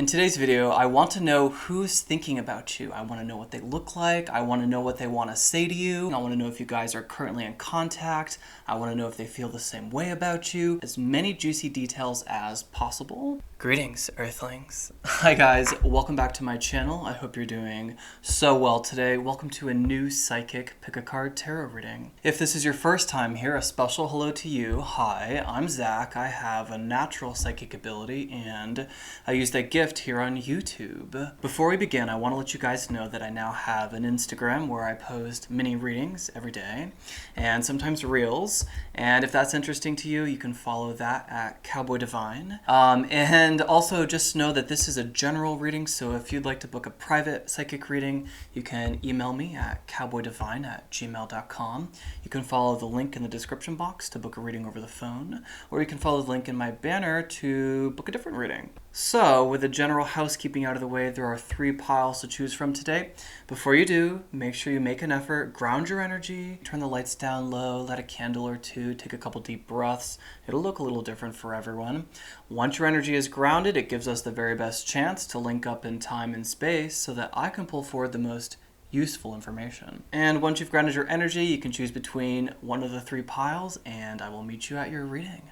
In today's video, I want to know who's thinking about you. I want to know what they look like. I want to know what they want to say to you. I want to know if you guys are currently in contact. I want to know if they feel the same way about you. As many juicy details as possible. Greetings, Earthlings. Hi guys, welcome back to my channel. I hope you're doing so well today. Welcome to a new Psychic Pick a Card Tarot reading. If this is your first time here, a special hello to you. Hi, I'm Zach. I have a natural psychic ability and I use that gift here on YouTube. Before we begin, I want to let you guys know that I now have an Instagram where I post mini readings every day and sometimes reels. And if that's interesting to you, you can follow that at Cowboy Divine. And also just know that this is a general reading, so if you'd like to book a private psychic reading, you can email me at cowboydivine@gmail.com. You can follow the link in the description box to book a reading over the phone, or you can follow the link in my banner to book a different reading. So, with the general housekeeping out of the way, there are 3 piles to choose from today. Before you do, make sure you make an effort, ground your energy, turn the lights down low, light a candle or two, take a couple deep breaths. It'll look a little different for everyone. Once your energy is grounded, it gives us the very best chance to link up in time and space so that I can pull forward the most useful information. And once you've grounded your energy, you can choose between one of the 3 piles, and I will meet you at your reading.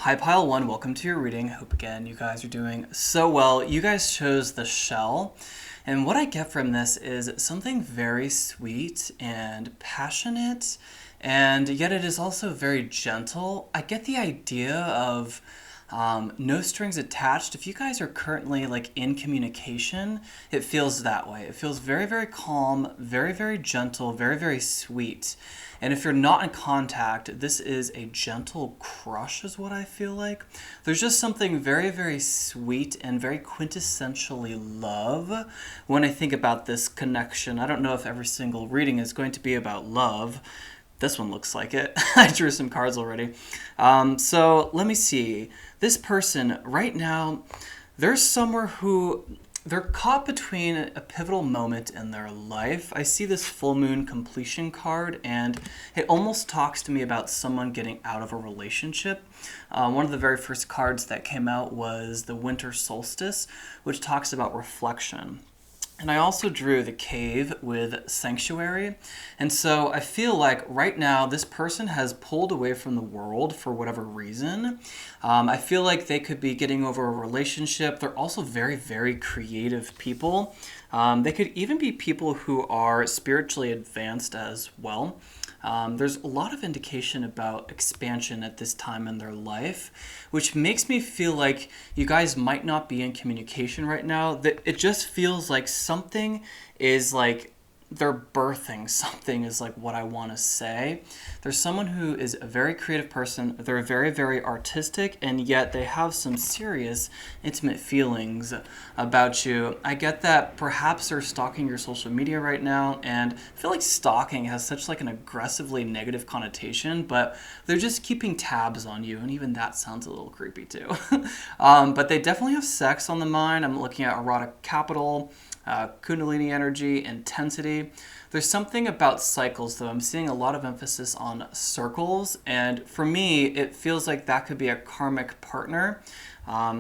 Hi Pile 1, welcome to your reading. Hope again you guys are doing so well. You guys chose the shell, and what I get from this is something very sweet and passionate, and yet it is also very gentle. I get the idea of no strings attached. If you guys are currently in communication, it feels that way. It feels very, very calm, very, very gentle, very, very sweet. And if you're not in contact, this is a gentle crush is what I feel like. There's just something very, very sweet and very quintessentially love when I think about this connection. I don't know if every single reading is going to be about love. This one looks like it. I drew some cards already. So let me see. This person right now, there's somewhere who they're caught between a pivotal moment in their life. I see this full moon completion card, and it almost talks to me about someone getting out of a relationship. One of the very first cards that came out was the winter solstice, which talks about reflection. And I also drew the cave with sanctuary. And so I feel like right now this person has pulled away from the world for whatever reason. I feel like they could be getting over a relationship. They're also very, very creative people. They could even be people who are spiritually advanced as well. There's a lot of indication about expansion at this time in their life, which makes me feel like you guys might not be in communication right now. That it just feels like something is they're birthing something is what I want to say. There's someone who is a very creative person. They're very, very artistic, and yet they have some serious intimate feelings about you. I get that perhaps they're stalking your social media right now, and I feel like stalking has such an aggressively negative connotation, but they're just keeping tabs on you, and even that sounds a little creepy too. But they definitely have sex on the mind. I'm looking at erotic capital, Kundalini energy, intensity. There's something about cycles, though. I'm seeing a lot of emphasis on circles, and for me, it feels like that could be a karmic partner.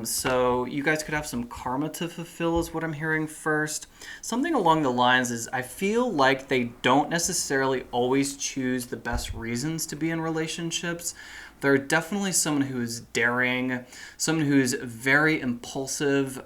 So you guys could have some karma to fulfill is what I'm hearing first. Something along the lines is I feel like they don't necessarily always choose the best reasons to be in relationships. They're definitely someone who's daring, someone who's very impulsive,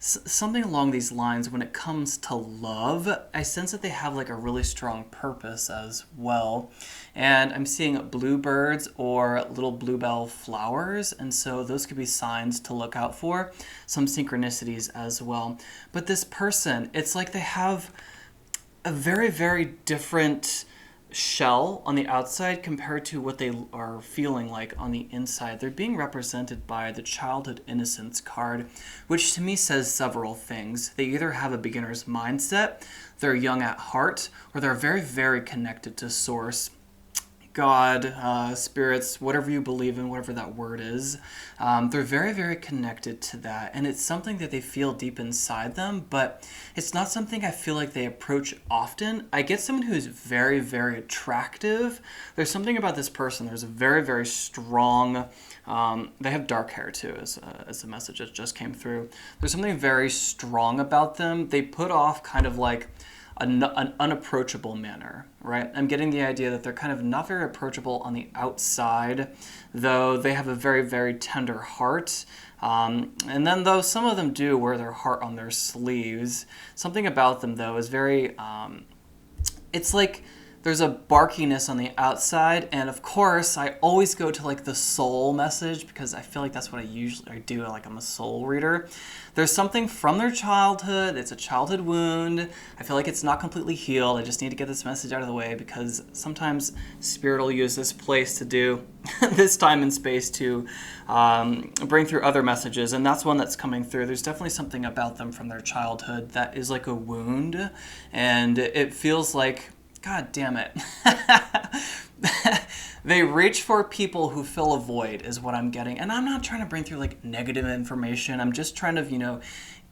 something along these lines. When it comes to love, I sense that they have a really strong purpose as well. And I'm seeing bluebirds or little bluebell flowers, and so those could be signs to look out for. Some synchronicities as well. But this person, it's like they have a very, very different shell on the outside compared to what they are feeling like on the inside. They're being represented by the childhood innocence card, which to me says several things. They either have a beginner's mindset, they're young at heart, or they're very, very connected to source. God, spirits, whatever you believe in, whatever that word is, they're very, very connected to that. And it's something that they feel deep inside them, but it's not something I feel like they approach often. I get someone who's very, very attractive. There's something about this person. There's a very, very strong, they have dark hair too, as a message that just came through. There's something very strong about them. They put off kind of like an unapproachable manner, right? I'm getting the idea that they're kind of not very approachable on the outside, though they have a very, very tender heart. And then though some of them do wear their heart on their sleeves, something about them though is very, it's like there's a barkiness on the outside, and of course I always go to like the soul message because I feel like that's what I do, like I'm a soul reader. There's something from their childhood, it's a childhood wound. I feel like it's not completely healed. I just need to get this message out of the way because sometimes Spirit will use this place to do this time and space to bring through other messages, and that's one that's coming through. There's definitely something about them from their childhood that is like a wound, and it feels like, God damn it. They reach for people who fill a void is what I'm getting. And I'm not trying to bring through like negative information. I'm just trying to,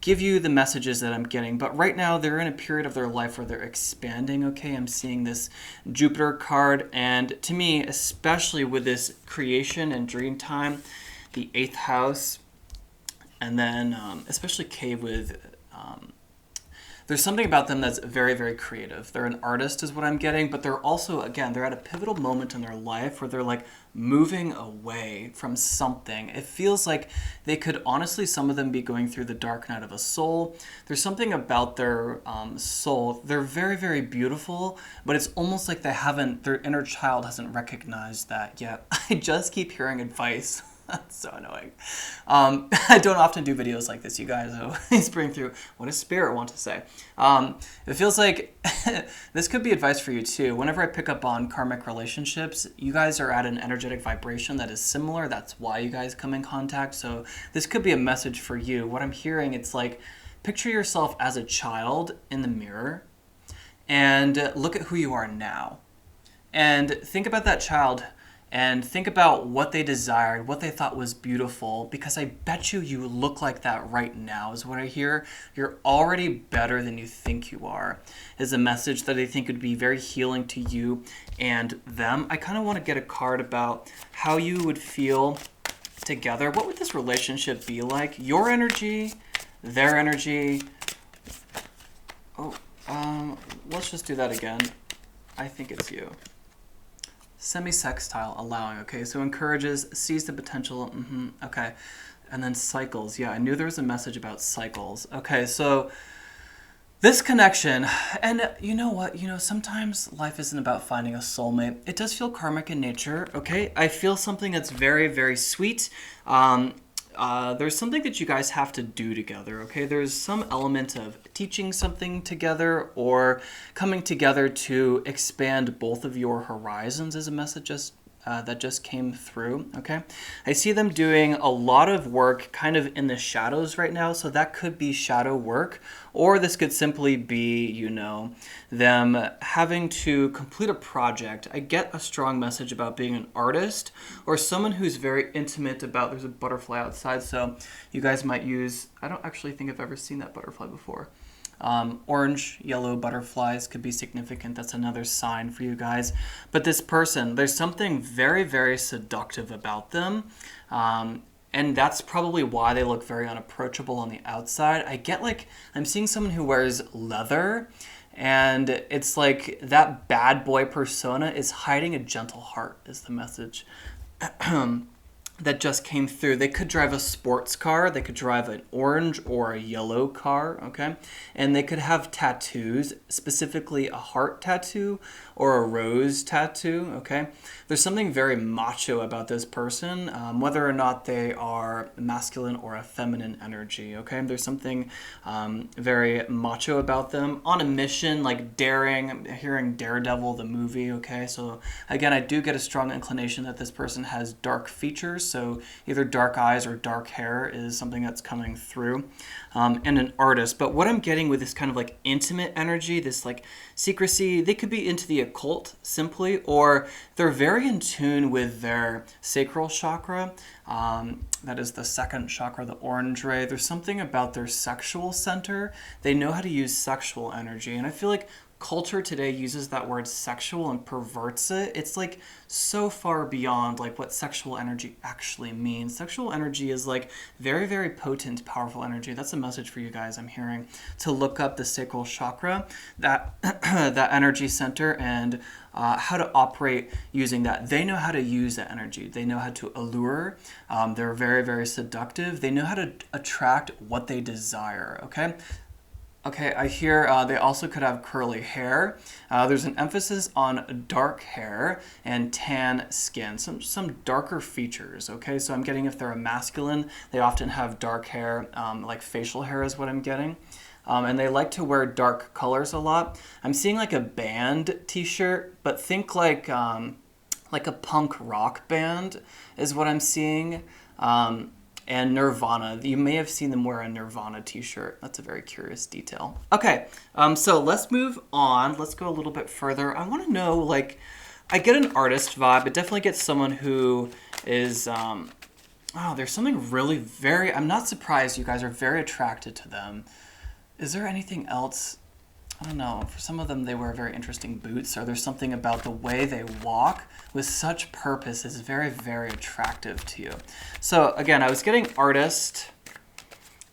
give you the messages that I'm getting. But right now they're in a period of their life where they're expanding, okay? I'm seeing this Jupiter card. And to me, especially with this creation and dream time, the 8th house, and then especially cave with... there's something about them that's very, very creative. They're an artist is what I'm getting, but they're also, again, they're at a pivotal moment in their life where they're like moving away from something. It feels like they could honestly, some of them be going through the dark night of a soul. There's something about their soul. They're very, very beautiful, but it's almost like their inner child hasn't recognized that yet. I just keep hearing advice. That's so annoying. I don't often do videos like this, you guys. So he's bringing through, what does Spirit want to say? It feels like this could be advice for you too. Whenever I pick up on karmic relationships, you guys are at an energetic vibration that is similar. That's why you guys come in contact. So this could be a message for you. What I'm hearing, it's like, picture yourself as a child in the mirror and look at who you are now. And think about that child and think about what they desired, what they thought was beautiful, because I bet you look like that right now is what I hear. You're already better than you think you are, is a message that I think would be very healing to you and them. I kind of want to get a card about how you would feel together. What would this relationship be like? Your energy, their energy. Let's just do that again. I think it's you. Semi-sextile, allowing, okay, so encourages, sees the potential, okay, and then cycles, yeah, I knew there was a message about cycles, okay, so this connection, and you know what, sometimes life isn't about finding a soulmate. It does feel karmic in nature, okay, I feel something that's very, very sweet. There's something that you guys have to do together, okay? There's some element of teaching something together or coming together to expand both of your horizons as a message that just came through, okay? I see them doing a lot of work kind of in the shadows right now, so that could be shadow work, or this could simply be, them having to complete a project. I get a strong message about being an artist or someone who's very intimate about, there's a butterfly outside, so you guys might use, I don't actually think I've ever seen that butterfly before. Orange, yellow butterflies could be significant. That's another sign for you guys. But this person, there's something very, very seductive about them. And that's probably why they look very unapproachable on the outside. I get I'm seeing someone who wears leather, and it's like that bad boy persona is hiding a gentle heart is the message. that just came through. They could drive a sports car, they could drive an orange or a yellow car, okay? And they could have tattoos, specifically a heart tattoo or a rose tattoo, okay? There's something very macho about this person, whether or not they are masculine or a feminine energy, okay? There's something very macho about them, on a mission, like daring. I'm hearing Daredevil, the movie, okay? So again, I do get a strong inclination that this person has dark features, so either dark eyes or dark hair is something that's coming through, and an artist. But what I'm getting with this kind of like intimate energy, this like secrecy, they could be into the occult simply, or they're very in tune with their sacral chakra. That is the second chakra, the orange ray. There's something about their sexual center. They know how to use sexual energy, and I feel like culture today uses that word sexual and perverts it. It's like so far beyond like what sexual energy actually means. Sexual energy is like very, very potent, powerful energy. That's a message for you guys, I'm hearing, to look up the sacral chakra, that that energy center, and how to operate using that. They know how to use that energy. They know how to allure. They're very, very seductive. They know how to attract what they desire, okay? Okay, I hear they also could have curly hair. There's an emphasis on dark hair and tan skin, some darker features, okay? So I'm getting if they're a masculine, they often have dark hair, like facial hair is what I'm getting. And they like to wear dark colors a lot. I'm seeing like a band t-shirt, but think like a punk rock band is what I'm seeing. And Nirvana. You may have seen them wear a Nirvana t-shirt. That's a very curious detail. Okay, so let's move on. Let's go a little bit further. I want to know, like, I get an artist vibe. It definitely gets someone who is, there's something really very, I'm not surprised you guys are very attracted to them. Is there anything else? I don't know. For some of them, they wear very interesting boots, or there's something about the way they walk with such purpose is very, very attractive to you. So again, I was getting artist.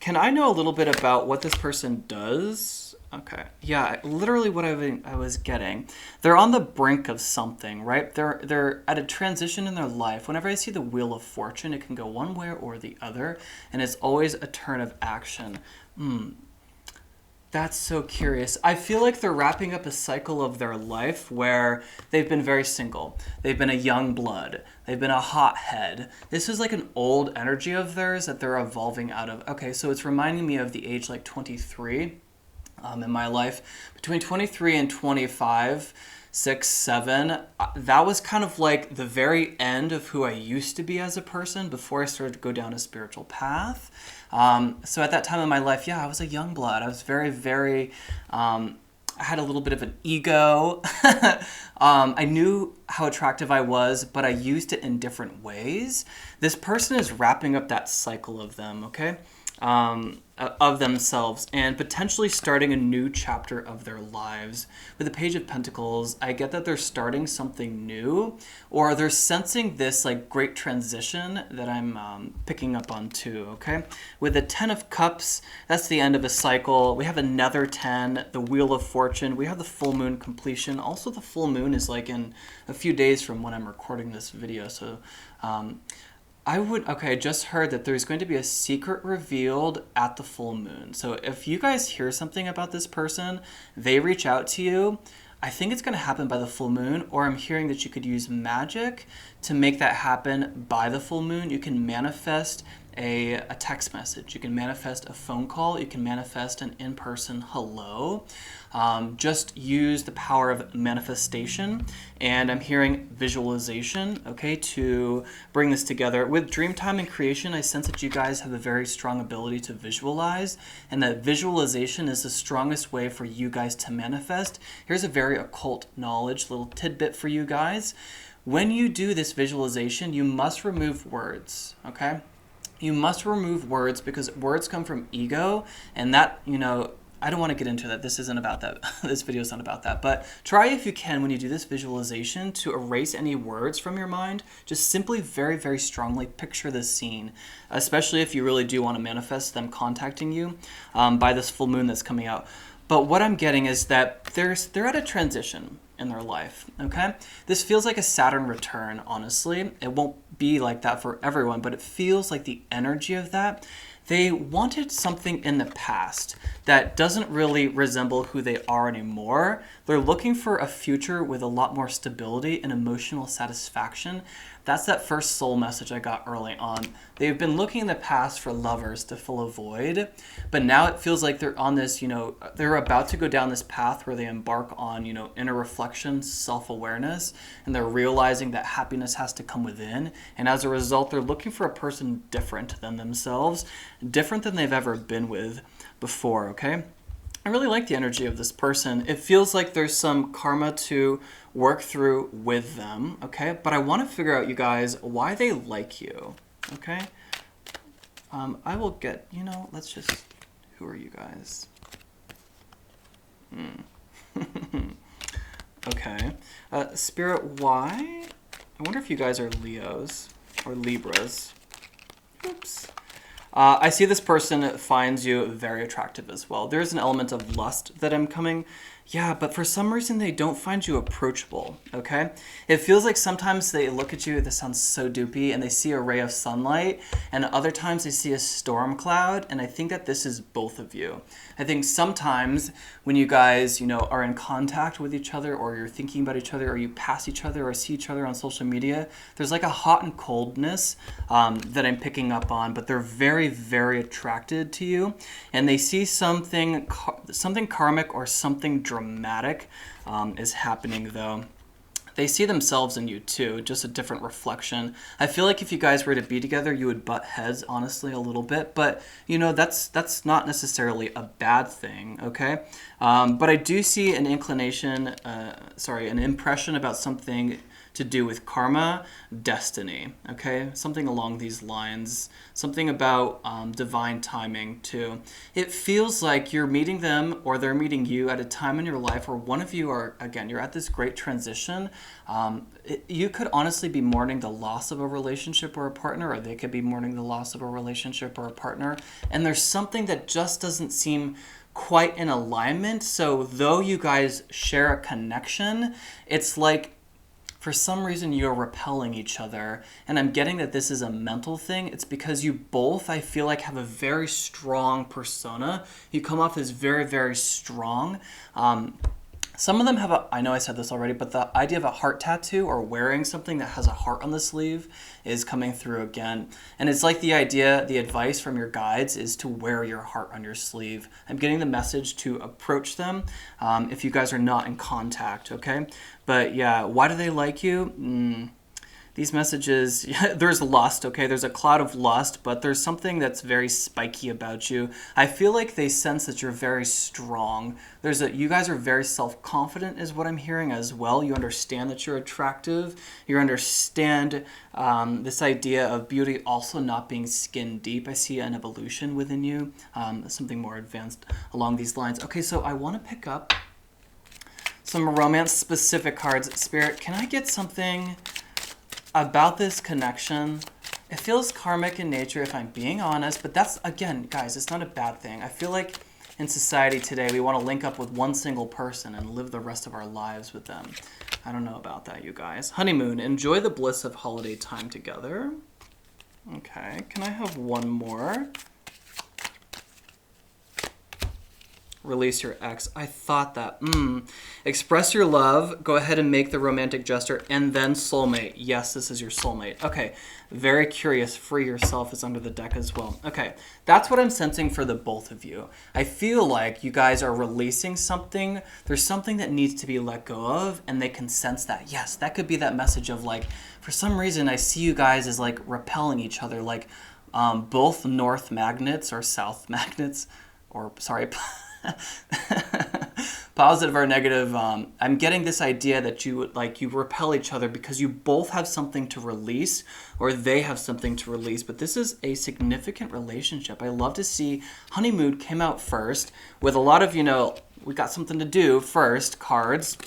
Can I know a little bit about what this person does? Okay. Yeah, literally what I was getting. They're on the brink of something, right? They're at a transition in their life. Whenever I see the Wheel of Fortune, it can go one way or the other, and it's always a turn of action. That's so curious. I feel like they're wrapping up a cycle of their life where they've been very single. They've been a young blood. They've been a hothead. This is like an old energy of theirs that they're evolving out of. Okay, so it's reminding me of the age like 23 in my life. Between 23 and 25, 6, 7, that was kind of like the very end of who I used to be as a person before I started to go down a spiritual path. So at that time in my life, yeah, I was a young blood. I was very, very, I had a little bit of an ego. I knew how attractive I was, but I used it in different ways. This person is wrapping up that cycle of them, okay? Of themselves, and potentially starting a new chapter of their lives. With the Page of Pentacles, I get that they're starting something new, or they're sensing this like great transition that I'm picking up on too, okay? With the 10 of Cups, that's the end of a cycle. We have another 10, the Wheel of Fortune. We have the full moon completion. Also, the full moon is like in a few days from when I'm recording this video, so I just heard that there's going to be a secret revealed at the full moon. So if you guys hear something about this person, they reach out to you, I think it's going to happen by the full moon, or I'm hearing that you could use magic to make that happen by the full moon. You can manifest a text message. You can manifest a phone call. You can manifest an in-person hello. Just use the power of manifestation. And I'm hearing visualization, okay, to bring this together. With Dreamtime and Creation, I sense that you guys have a very strong ability to visualize, and that visualization is the strongest way for you guys to manifest. Here's a very occult knowledge, little tidbit for you guys. When you do this visualization, you must remove words, okay? You must remove words because words come from ego, and that, I don't want to get into that. This isn't about that. This video is not about that. But try if you can, when you do this visualization, to erase any words from your mind. Just simply very, very strongly picture this scene, especially if you really do want to manifest them contacting you by this full moon that's coming out. But what I'm getting is that they're at a transition. in their life, okay? This feels like a Saturn return, honestly. It won't be like that for everyone, but it feels like the energy of that. They wanted something in the past that doesn't really resemble who they are anymore. They're looking for a future with a lot more stability and emotional satisfaction. That's that first soul message I got early on. They've been looking in the past for lovers to fill a void, but now it feels like they're on this, they're about to go down this path where they embark on, inner reflection, self-awareness, and they're realizing that happiness has to come within. And as a result, they're looking for a person different than themselves, different than they've ever been with before, okay? I really like the energy of this person. It feels like there's some karma to work through with them, okay? But I want to figure out, you guys, why they like you, okay? I will get, let's just, who are you guys? Okay. Spirit, why? I wonder if you guys are Leos or Libras. Oops. I see this person finds you very attractive as well. There's an element of lust that I'm coming. Yeah, but for some reason they don't find you approachable, okay? It feels like sometimes they look at you, this sounds so doopy, and they see a ray of sunlight, and other times they see a storm cloud, and I think that this is both of you. I think sometimes when you guys, are in contact with each other, or you're thinking about each other, or you pass each other, or see each other on social media, there's like a hot and coldness that I'm picking up on, but they're very, very attracted to you, and they see something karmic or something dramatic is happening though. They see themselves in you too, just a different reflection. I feel like if you guys were to be together, you would butt heads, honestly, a little bit. But, that's not necessarily a bad thing, okay? But I do see an an impression about something to do with karma, destiny, okay? Something along these lines. Something about divine timing, too. It feels like you're meeting them or they're meeting you at a time in your life where one of you are, again, you're at this great transition. You could honestly be mourning the loss of a relationship or a partner, or they could be mourning the loss of a relationship or a partner. And there's something that just doesn't seem quite in alignment. So though you guys share a connection, it's like for some reason you're repelling each other, and I'm getting that this is a mental thing. It's because you both, I feel like, have a very strong persona. You come off as very, very strong. Some of them have I know I said this already, but the idea of a heart tattoo or wearing something that has a heart on the sleeve is coming through again. And it's like the advice from your guides is to wear your heart on your sleeve. I'm getting the message to approach them if you guys are not in contact, okay? But yeah, why do they like you? These messages, there's lust, okay? There's a cloud of lust, but there's something that's very spiky about you. I feel like they sense that you're very strong. You guys are very self-confident is what I'm hearing as well. You understand that you're attractive. You understand this idea of beauty also not being skin deep. I see an evolution within you, something more advanced along these lines. Okay, so I want to pick up some romance-specific cards. Spirit, can I get something about this connection? It feels karmic in nature if I'm being honest, but that's, again, guys, it's not a bad thing. I feel like in society today, we want to link up with one single person and live the rest of our lives with them. I don't know about that, you guys. Honeymoon, enjoy the bliss of holiday time together. Okay, can I have one more? Release your ex. I thought that. Express your love. Go ahead and make the romantic gesture. And then soulmate. Yes, this is your soulmate. Okay. Very curious. Free yourself is under the deck as well. Okay. That's what I'm sensing for the both of you. I feel like you guys are releasing something. There's something that needs to be let go of, and they can sense that. Yes, that could be that message of like, for some reason, I see you guys as like repelling each other, like both north magnets or south magnets, or sorry, positive or negative. I'm getting this idea that you repel each other because you both have something to release, or they have something to release. But this is a significant relationship. I love to see honeymoon came out first with a lot of, we got something to do first cards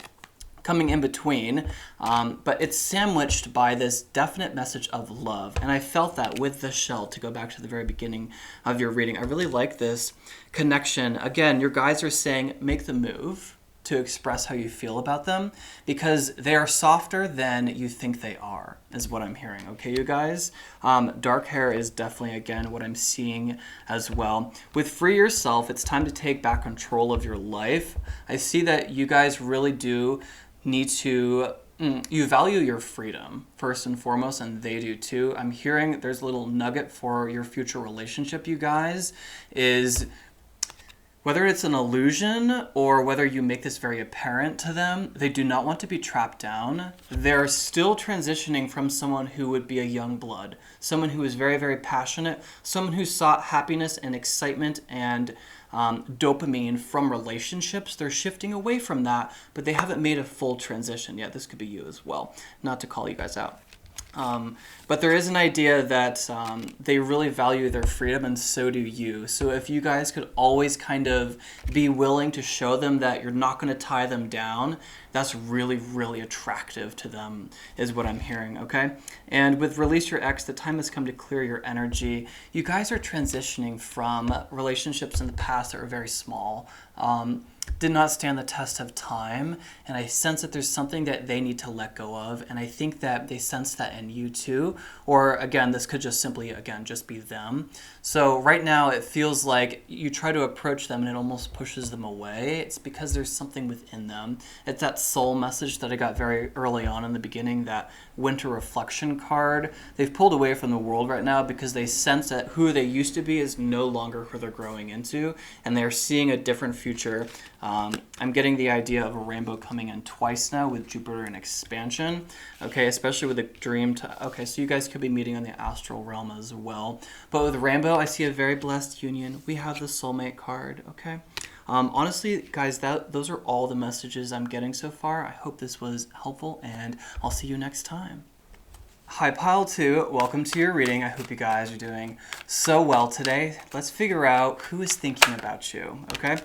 coming in between, but it's sandwiched by this definite message of love. And I felt that with the shell, to go back to the very beginning of your reading. I really like this connection. Again, your guides are saying, make the move to express how you feel about them because they are softer than you think they are, is what I'm hearing. Okay, you guys? Dark hair is definitely, again, what I'm seeing as well. With Free Yourself, it's time to take back control of your life. I see that you guys really do need to you value your freedom first and foremost, and they do too. I'm hearing there's a little nugget for your future relationship, you guys, is whether it's an illusion or whether you make this very apparent to them, they do not want to be trapped down. They're still transitioning from someone who would be a young blood, someone who is very, very passionate, someone who sought happiness and excitement and dopamine from relationships. They're shifting away from that, but they haven't made a full transition yet. This could be you as well, not to call you guys out. But there is an idea that they really value their freedom, and so do you. So if you guys could always kind of be willing to show them that you're not going to tie them down, that's really, really attractive to them, is what I'm hearing, okay? And with Release Your Ex, the time has come to clear your energy. You guys are transitioning from relationships in the past that were very small, did not stand the test of time, and I sense that there's something that they need to let go of, and I think that they sense that in you too, or again, this could just simply, again, just be them. So right now it feels like you try to approach them and it almost pushes them away. It's because there's something within them. It's that soul message that I got very early on in the beginning, that winter reflection card. They've pulled away from the world right now because they sense that who they used to be is no longer who they're growing into, and they're seeing a different future. I'm getting the idea of a rainbow coming in twice now with Jupiter in expansion, okay, especially with a dream. Okay, so you guys could be meeting on the astral realm as well. But with rainbow, I see a very blessed union. We have the soulmate card, okay? Honestly, guys, those are all the messages I'm getting so far. I hope this was helpful, and I'll see you next time. Hi, Pile 2. Welcome to your reading. I hope you guys are doing so well today. Let's figure out who is thinking about you, okay?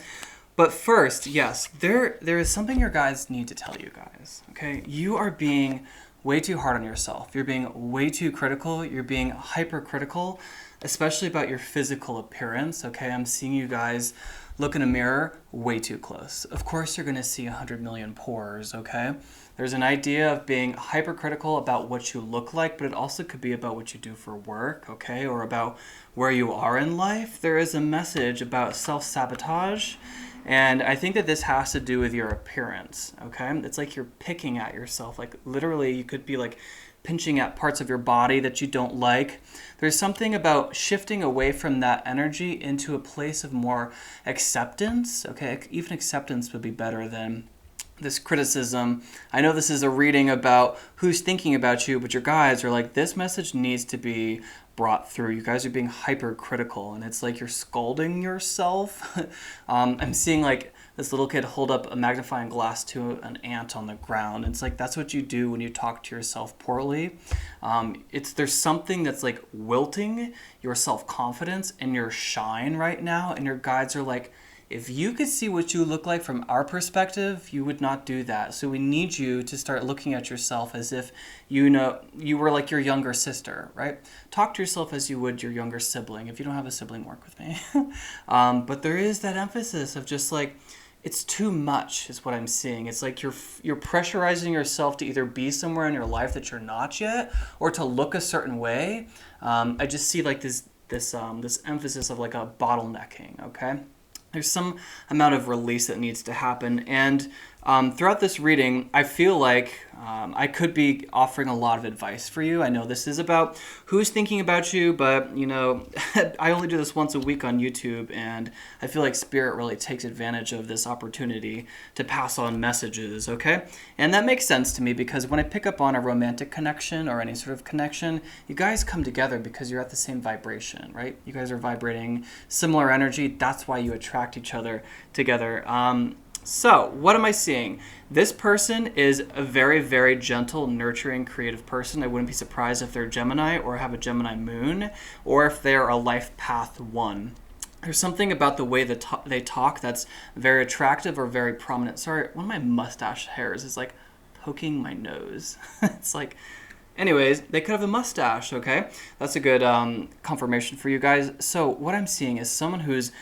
But first, yes, there is something your guys need to tell you guys, okay? You are being way too hard on yourself. You're being way too critical. You're being hypercritical, especially about your physical appearance, okay? I'm seeing you guys look in a mirror way too close. Of course, you're going to see 100 million pores, okay? There's an idea of being hypercritical about what you look like, but it also could be about what you do for work, okay? Or about where you are in life. There is a message about self-sabotage. And I think that this has to do with your appearance, okay? It's like you're picking at yourself. Like literally you could be like pinching at parts of your body that you don't like. There's something about shifting away from that energy into a place of more acceptance, okay? Even acceptance would be better than this criticism. I know this is a reading about who's thinking about you, but your guys are like, this message needs to be brought through. You guys are being hypercritical, and it's like you're scolding yourself. I'm seeing like this little kid hold up a magnifying glass to an ant on the ground. It's like that's what you do when you talk to yourself poorly. There's something that's like wilting your self-confidence and your shine right now, and your guides are like, if you could see what you look like from our perspective, you would not do that. So we need you to start looking at yourself as if you were like your younger sister, right? Talk to yourself as you would your younger sibling. If you don't have a sibling, work with me. But there is that emphasis of just like, it's too much is what I'm seeing. It's like you're pressurizing yourself to either be somewhere in your life that you're not yet, or to look a certain way. I just see like this emphasis of like a bottlenecking, okay? There's some amount of release that needs to happen. And throughout this reading, I feel like I could be offering a lot of advice for you. I know this is about who's thinking about you, but, you know, I only do this once a week on YouTube, and I feel like Spirit really takes advantage of this opportunity to pass on messages, okay? And that makes sense to me because when I pick up on a romantic connection or any sort of connection, you guys come together because you're at the same vibration, right? You guys are vibrating similar energy. That's why you attract each other together. So, what am I seeing? This person is a very, very gentle, nurturing, creative person. I wouldn't be surprised if they're Gemini or have a Gemini moon, or if they're a life path 1. There's something about the way that they talk that's very attractive or very prominent. Sorry, one of my mustache hairs is like poking my nose. It's like, Anyways, they could have a mustache, okay? That's a good confirmation for you guys. So what I'm seeing is someone who's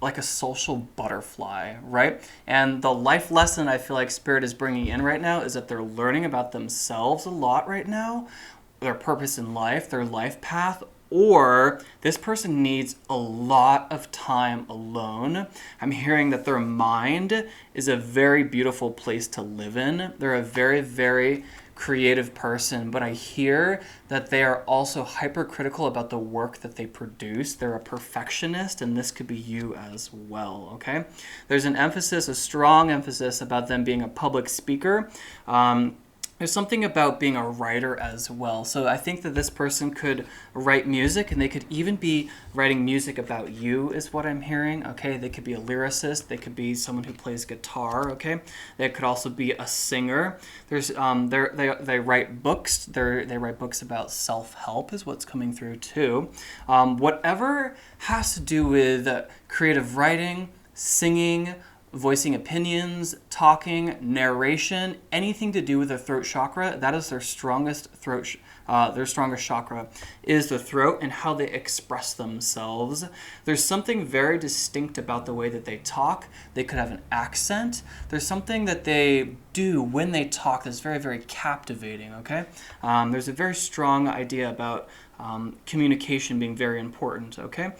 like a social butterfly, right? And the life lesson I feel like Spirit is bringing in right now is that they're learning about themselves a lot right now, their purpose in life, their life path, or this person needs a lot of time alone. I'm hearing that their mind is a very beautiful place to live in. They're a very, very creative person, but I hear that they are also hypercritical about the work that they produce. They're a perfectionist, and this could be you as well, okay? There's an emphasis, a strong emphasis about them being a public speaker. There's something about being a writer as well. So I think that this person could write music, and they could even be writing music about you is what I'm hearing, okay? They could be a lyricist. They could be someone who plays guitar, okay? They could also be a singer. There's they write books. They write books about self-help is what's coming through too. Whatever has to do with creative writing, singing, voicing opinions, talking, narration, anything to do with the throat chakra, that is their strongest their strongest chakra is the throat and how they express themselves. There's something very distinct about the way that they talk. They could have an accent. There's something that they do when they talk that's very, very captivating, okay? There's a very strong idea about communication being very important, okay?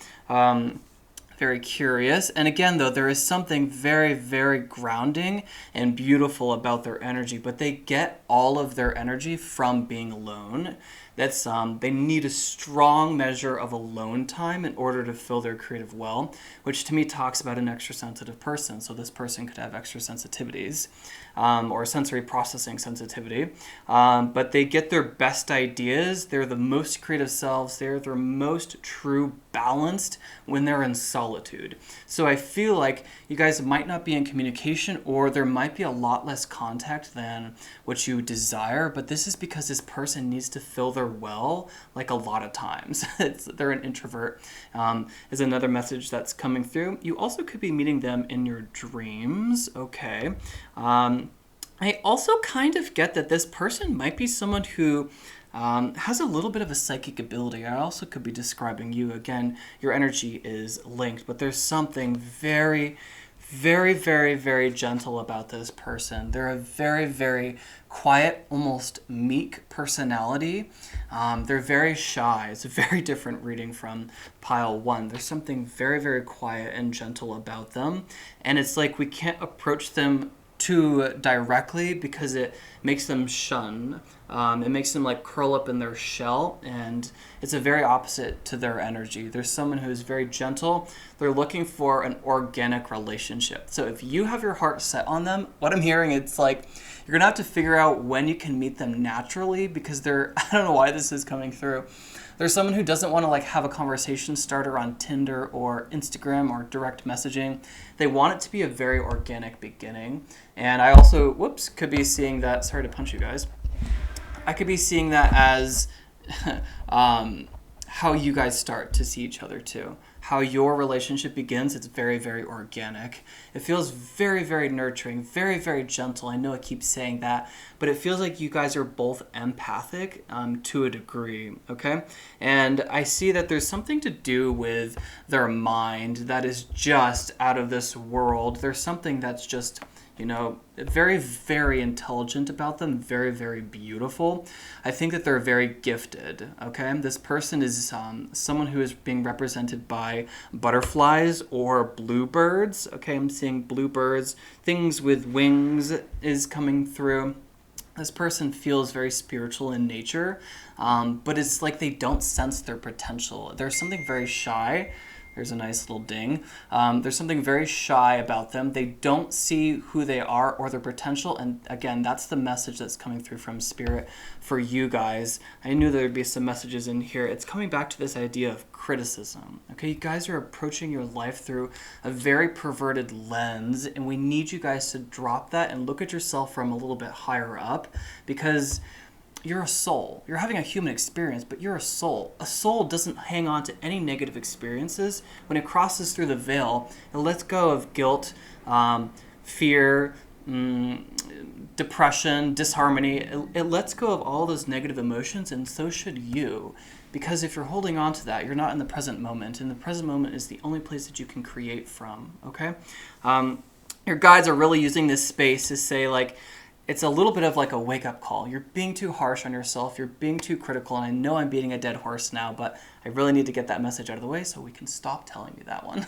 Very curious. And again, though, there is something very, very grounding and beautiful about their energy, but they get all of their energy from being alone. That's they need a strong measure of alone time in order to fill their creative well, which to me talks about an extra sensitive person. So this person could have extra sensitivities or sensory processing sensitivity, but they get their best ideas. They're the most creative selves. They're their most true balanced when they're in solitude. So I feel like you guys might not be in communication, or there might be a lot less contact than what you desire, but this is because this person needs to fill their well like a lot of times. They're an introvert is another message that's coming through. You also could be meeting them in your dreams, okay? I also kind of get that this person might be someone who has a little bit of a psychic ability. I also could be describing you. Again, your energy is linked, but there's something very, very, very, very gentle about this person. They're a very, very quiet, almost meek personality. They're very shy. It's a very different reading from pile 1. There's something very, very quiet and gentle about them. And it's like we can't approach them too directly because it makes them shun. It makes them like curl up in their shell, and it's a very opposite to their energy. There's someone who's very gentle. They're looking for an organic relationship. So if you have your heart set on them, what I'm hearing, it's like you're gonna have to figure out when you can meet them naturally, because they're, I don't know why this is coming through. There's someone who doesn't want to like have a conversation starter on Tinder or Instagram or direct messaging. They want it to be a very organic beginning. And I also, could be seeing that, sorry to punch you guys. I could be seeing that as how you guys start to see each other too. How your relationship begins, it's very, very organic. It feels very, very nurturing, very, very gentle. I know I keep saying that, but it feels like you guys are both empathic to a degree, okay? And I see that there's something to do with their mind that is just out of this world. There's something that's just, you know, very, very intelligent about them, very, very beautiful. I think that they're very gifted, okay? This person is someone who is being represented by butterflies or bluebirds, okay? I'm seeing bluebirds. Things with wings is coming through. This person feels very spiritual in nature, but it's like they don't sense their potential. There's something very shy. There's a nice little ding. There's something very shy about them. They don't see who they are or their potential. And again, that's the message that's coming through from Spirit for you guys. I knew there would be some messages in here. It's coming back to this idea of criticism. Okay, you guys are approaching your life through a very perverted lens, and we need you guys to drop that and look at yourself from a little bit higher up, because you're a soul. You're having a human experience, but you're a soul. A soul doesn't hang on to any negative experiences. When it crosses through the veil, it lets go of guilt, fear, depression, disharmony. It lets go of all those negative emotions, and so should you. Because if you're holding on to that, you're not in the present moment. And the present moment is the only place that you can create from, okay? Your guides are really using this space to say, like, it's a little bit of like a wake-up call. You're being too harsh on yourself. You're being too critical. And I know I'm beating a dead horse now, but I really need to get that message out of the way so we can stop telling you that one.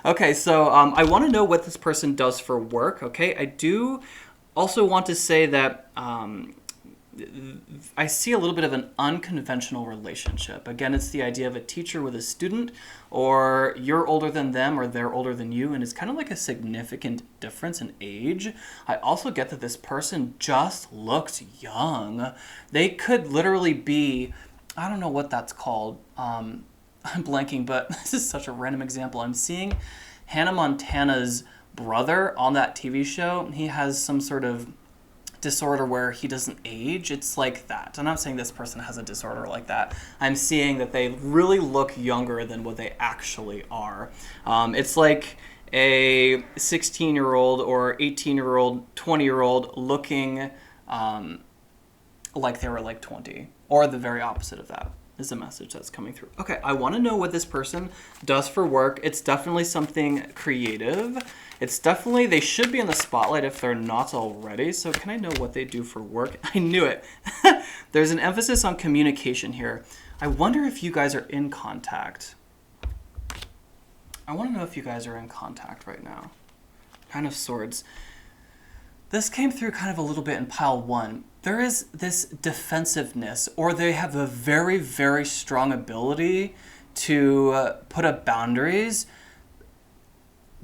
Okay, so I want to know what this person does for work, okay? I do also want to say that I see a little bit of an unconventional relationship. Again, it's the idea of a teacher with a student, or you're older than them or they're older than you, and it's kind of like a significant difference in age. I also get that this person just looks young. They could literally be, I don't know what that's called. I'm blanking, but this is such a random example. I'm seeing Hannah Montana's brother on that TV show. He has some sort of disorder where he doesn't age. It's like that. I'm not saying this person has a disorder like that. I'm seeing that they really look younger than what they actually are. It's like a 16-year-old or 18-year-old, 20-year-old looking like they were like 20, or the very opposite of that is the message that's coming through. Okay, I want to know what this person does for work. It's definitely something creative. It's definitely, they should be in the spotlight if they're not already. So can I know what they do for work? I knew it. There's an emphasis on communication here. I wonder if you guys are in contact. I want to know if you guys are in contact right now. Nine of Swords. This came through kind of a little bit in pile 1. There is this defensiveness, or they have a very, very strong ability to put up boundaries.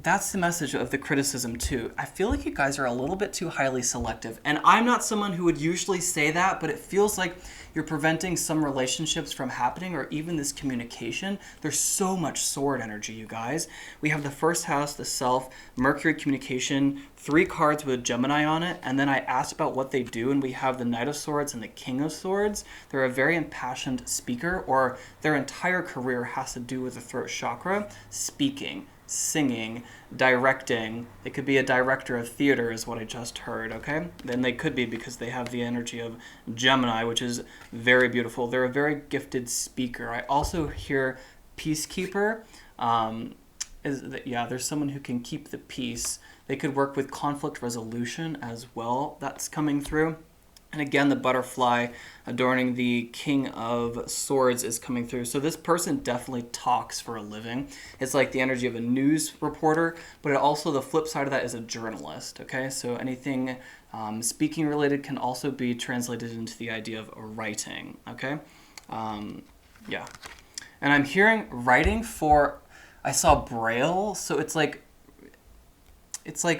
That's the message of the criticism too. I feel like you guys are a little bit too highly selective. And I'm not someone who would usually say that, but it feels like you're preventing some relationships from happening, or even this communication. There's so much sword energy, you guys. We have the first house, the self, Mercury communication, 3 cards with Gemini on it. And then I asked about what they do, and we have the Knight of Swords and the King of Swords. They're a very impassioned speaker, or their entire career has to do with the throat chakra, speaking, singing, directing. They could be a director of theater is what I just heard, okay? Then they could be, because they have the energy of Gemini, which is very beautiful. They're a very gifted speaker. I also hear peacekeeper. There's someone who can keep the peace. They could work with conflict resolution as well. That's coming through. And again, the butterfly adorning the King of Swords is coming through. So this person definitely talks for a living. It's like the energy of a news reporter, but also the flip side of that is a journalist, okay? So anything speaking related can also be translated into the idea of writing, okay? Yeah. And I'm hearing writing for, I saw Braille, so it's like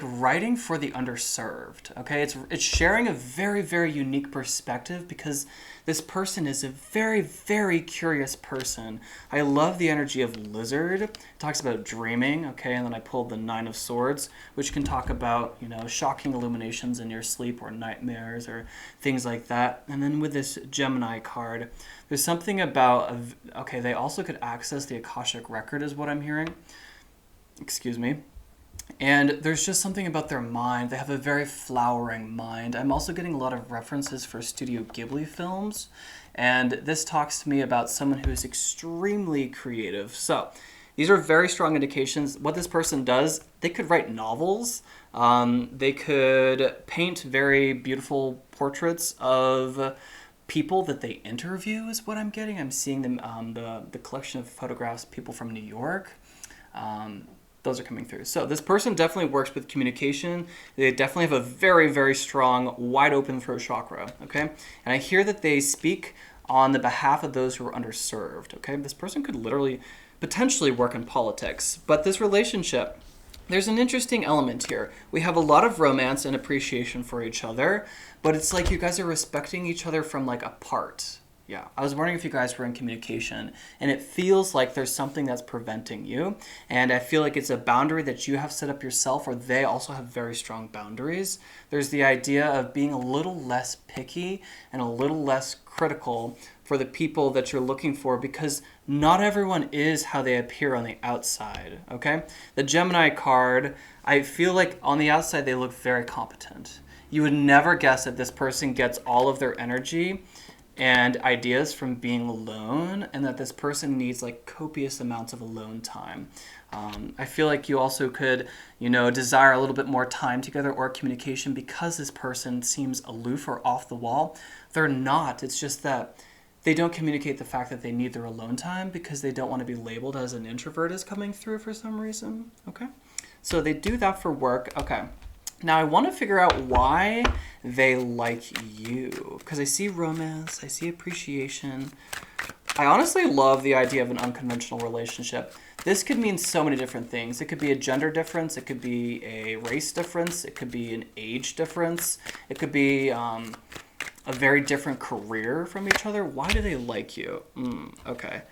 writing for the underserved, okay? It's sharing a very, very unique perspective, because this person is a very, very curious person. I love the energy of lizard. It talks about dreaming, okay? And then I pulled the 9 of Swords, which can talk about, shocking illuminations in your sleep, or nightmares, or things like that. And then with this Gemini card, there's something about, okay, they also could access the Akashic record is what I'm hearing. Excuse me. And there's just something about their mind. They have a very flowering mind. I'm also getting a lot of references for Studio Ghibli films. And this talks to me about someone who is extremely creative. So these are very strong indications. What this person does, they could write novels. They could paint very beautiful portraits of people that they interview is what I'm getting. I'm seeing them, the collection of photographs, people from New York. Those are coming through. So this person definitely works with communication. They definitely have a very, very strong, wide open throat chakra, okay? And I hear that they speak on the behalf of those who are underserved, okay? This person could literally, potentially work in politics. But this relationship, there's an interesting element here. We have a lot of romance and appreciation for each other, but it's like you guys are respecting each other from like apart. Yeah, I was wondering if you guys were in communication, and it feels like there's something that's preventing you, and I feel like it's a boundary that you have set up yourself, or they also have very strong boundaries. There's the idea of being a little less picky and a little less critical for the people that you're looking for, because not everyone is how they appear on the outside, okay? The Gemini card, I feel like on the outside they look very competent. You would never guess that this person gets all of their energy and ideas from being alone, and that this person needs like copious amounts of alone time. I feel like you also could, desire a little bit more time together or communication, because this person seems aloof or off the wall. They're not. It's just that they don't communicate the fact that they need their alone time because they don't want to be labeled as an introvert is coming through for some reason. Okay, so they do that for work. Okay. Now I want to figure out why they like you, because I see romance, I see appreciation. I honestly love the idea of an unconventional relationship. This could mean so many different things. It could be a gender difference, it could be a race difference, it could be an age difference, it could be a very different career from each other. Why do they like you? Okay.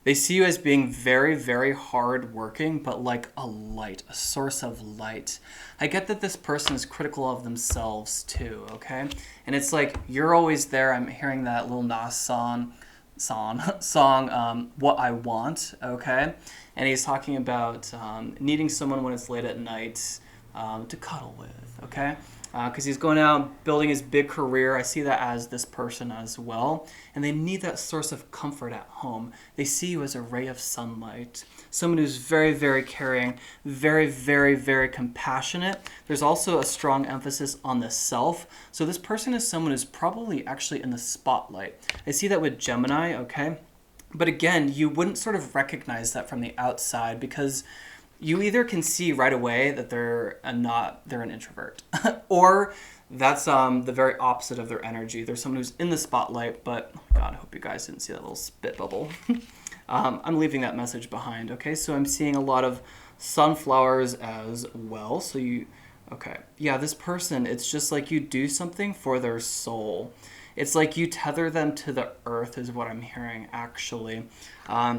They see you as being very, very hardworking, but like a light, a source of light. I get that this person is critical of themselves too, okay? And it's like, you're always there. I'm hearing that little Nas song, What I Want, okay? And he's talking about needing someone when it's late at night to cuddle with, okay? Because he's going out building his big career. I see that as this person as well. And they need that source of comfort at home. They see you as a ray of sunlight. Someone who's very, very caring, very, very, very compassionate. There's also a strong emphasis on the self. So this person is someone who's probably actually in the spotlight. I see that with Gemini, okay? But again, you wouldn't sort of recognize that from the outside, because you either can see right away that they're an introvert, or that's the very opposite of their energy. They're someone who's in the spotlight, but God, I hope you guys didn't see that little spit bubble. I'm leaving that message behind, okay? So I'm seeing a lot of sunflowers as well. Yeah, this person, it's just like you do something for their soul. It's like you tether them to the earth is what I'm hearing, actually.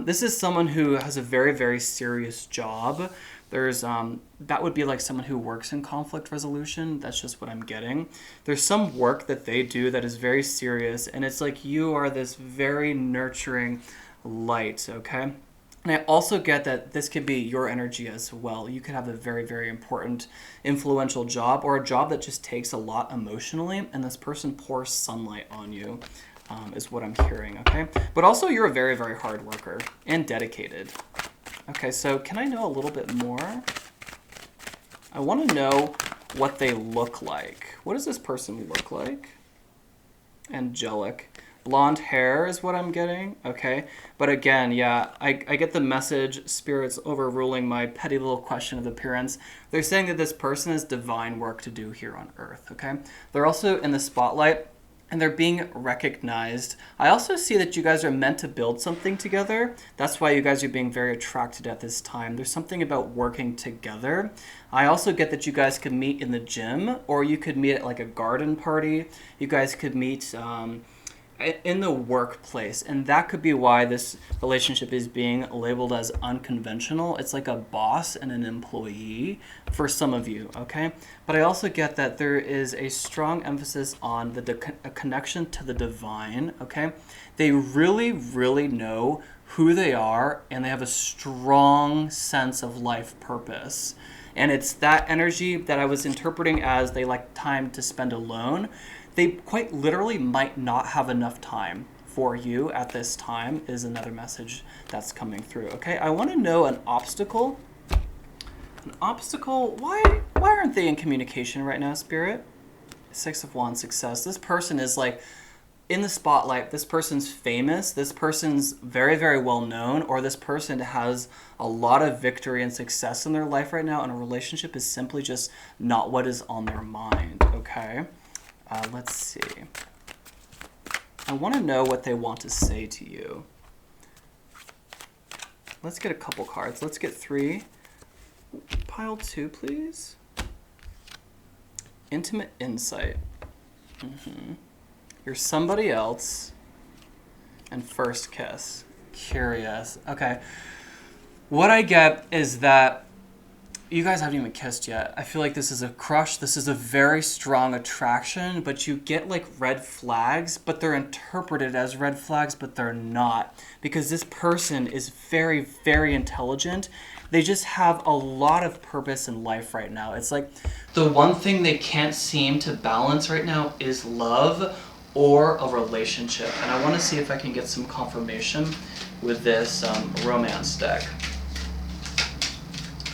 This is someone who has a very, very serious job. That would be like someone who works in conflict resolution. That's just what I'm getting. There's some work that they do that is very serious, and it's like you are this very nurturing light, okay? And I also get that this could be your energy as well. You could have a very, very important, influential job, or a job that just takes a lot emotionally, and this person pours sunlight on you, is what I'm hearing, okay? But also you're a very, very hard worker and dedicated. Okay, so can I know a little bit more? I want to know what they look like. What does this person look like? Angelic. Blonde hair is what I'm getting, okay? But again, yeah, I get the message, spirits overruling my petty little question of appearance. They're saying that this person has divine work to do here on Earth, okay? They're also in the spotlight, and they're being recognized. I also see that you guys are meant to build something together. That's why you guys are being very attracted at this time. There's something about working together. I also get that you guys could meet in the gym, or you could meet at like a garden party. You guys could meet in the workplace, and that could be why this relationship is being labeled as unconventional. It's like a boss and an employee for some of you, okay? But I also get that there is a strong emphasis on a connection to the divine, okay? They really, really know who they are, and they have a strong sense of life purpose. And it's that energy that I was interpreting as they like time to spend alone. They quite literally might not have enough time for you at this time is another message that's coming through, okay? I want to know an obstacle. An obstacle? Why aren't they in communication right now, Spirit? Six of Wands, success. This person is like in the spotlight. This person's famous. This person's very, very well known, or this person has a lot of victory and success in their life right now, and a relationship is simply just not what is on their mind, okay? Let's see. I want to know what they want to say to you. Let's get a couple cards. Let's get 3. Pile 2, please. Intimate insight. You're somebody else. And first kiss. Curious. Okay. What I get is that you guys haven't even kissed yet. I feel like this is a crush. This is a very strong attraction, but you get like red flags, but they're interpreted as red flags, but they're not. Because this person is very, very intelligent. They just have a lot of purpose in life right now. It's like the one thing they can't seem to balance right now is love or a relationship. And I want to see if I can get some confirmation with this romance deck.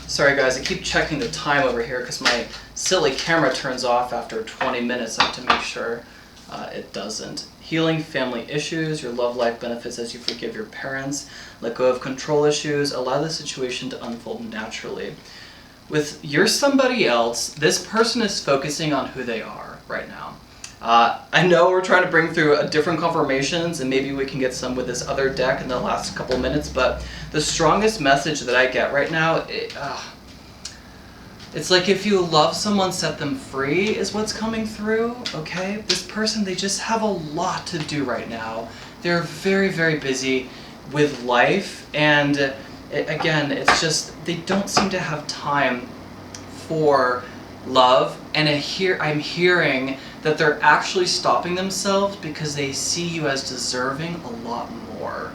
Sorry guys, I keep checking the time over here because my silly camera turns off after 20 minutes. I have to make sure it doesn't. Healing family issues, your love life benefits as you forgive your parents, let go of control issues, allow the situation to unfold naturally. With you're somebody else, this person is focusing on who they are right now. I know we're trying to bring through different confirmations, and maybe we can get some with this other deck in the last couple minutes, but the strongest message that I get right now, it's like if you love someone, set them free is what's coming through, okay? This person, they just have a lot to do right now. They're very, very busy with life, and again, it's just, they don't seem to have time for love, and I'm hearing that they're actually stopping themselves because they see you as deserving a lot more